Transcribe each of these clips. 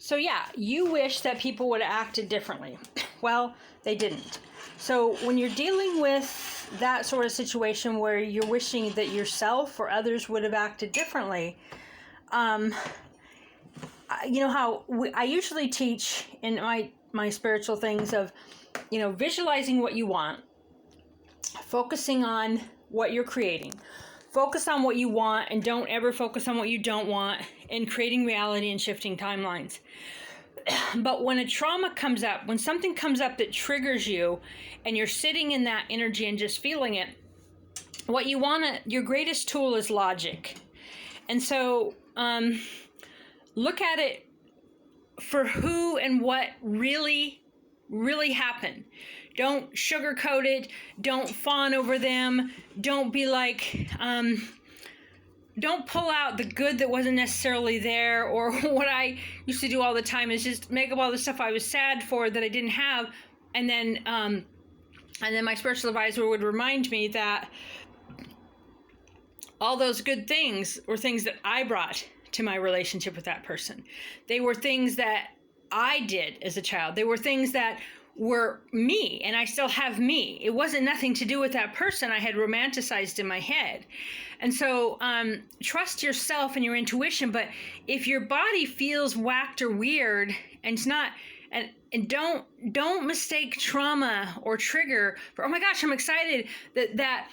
So yeah, you wish that people would have acted differently. Well, they didn't. So when you're dealing with that sort of situation where you're wishing that yourself or others would have acted differently, you know how I usually teach in my spiritual things of, visualizing what you want, focusing on what you're creating. Focus on what you want and don't ever focus on what you don't want, and creating reality and shifting timelines. But when a trauma comes up, when something comes up that triggers you and you're sitting in that energy and just feeling it, your greatest tool is logic. And so look at it for who and what really, really happened. Don't sugarcoat it. Don't fawn over them. Don't be like, don't pull out the good that wasn't necessarily there. Or what I used to do all the time is just make up all the stuff I was sad for that I didn't have. And then my spiritual advisor would remind me that all those good things were things that I brought to my relationship with that person. They were things that I did as a child. They were things that were me, and I still have me. It wasn't nothing to do with that person I had romanticized in my head. And so trust yourself and your intuition, but if your body feels whacked or weird, and it's not, and don't mistake trauma or trigger for, oh my gosh, I'm excited that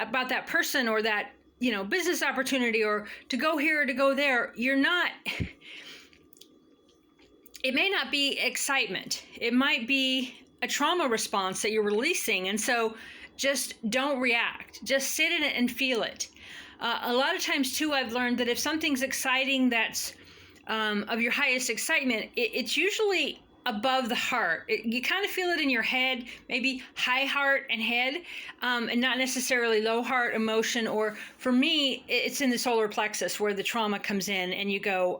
about that person or that business opportunity, or to go here or to go there. You're not. It may not be excitement. It might be a trauma response that you're releasing. And so just don't react. Just sit in it and feel it. A lot of times, too, I've learned that if something's exciting that's of your highest excitement, it's usually above the heart. You kind of feel it in your head, maybe high heart and head, and not necessarily low heart emotion. Or for me, it's in the solar plexus where the trauma comes in, and you go,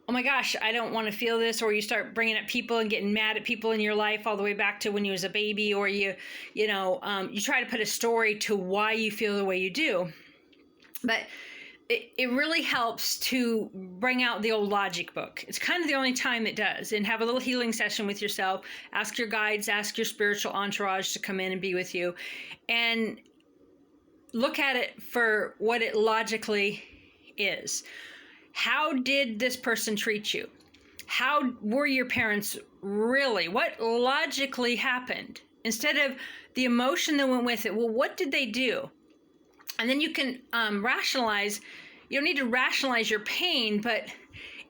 oh my gosh, I don't want to feel this. Or you start bringing up people and getting mad at people in your life all the way back to when you was a baby, or you try to put a story to why you feel the way you do. But it really helps to bring out the old logic book. It's kind of the only time it does. And have a little healing session with yourself. Ask your guides, ask your spiritual entourage to come in and be with you. And look at it for what it logically is. How did this person treat you? How were your parents really? What logically happened? Instead of the emotion that went with it, well, what did they do? And then you can rationalize. You don't need to rationalize your pain, but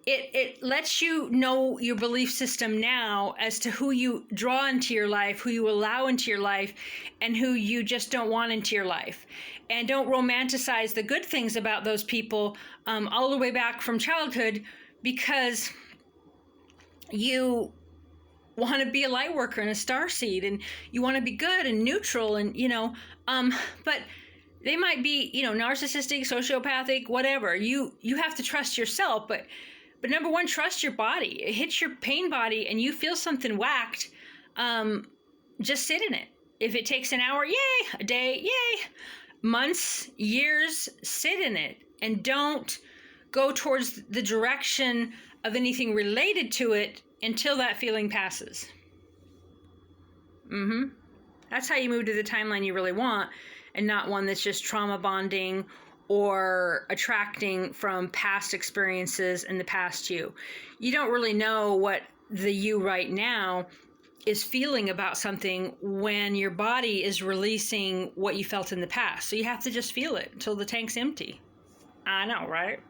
it lets you know your belief system now as to who you draw into your life, who you allow into your life, and who you just don't want into your life. And don't romanticize the good things about those people all the way back from childhood, because you want to be a light worker and a starseed, and you want to be good and neutral, and but they might be narcissistic, sociopathic, whatever. You have to trust yourself, but number one, trust your body. It hits your pain body and you feel something whacked, just sit in it. If it takes an hour, yay. A day, yay. Months, years, sit in it, and don't go towards the direction of anything related to it until that feeling passes. That's how you move to the timeline you really want, and not one that's just trauma bonding or attracting from past experiences and the past you. You don't really know what the you right now is feeling about something when your body is releasing what you felt in the past. So you have to just feel it until the tank's empty. I know, right?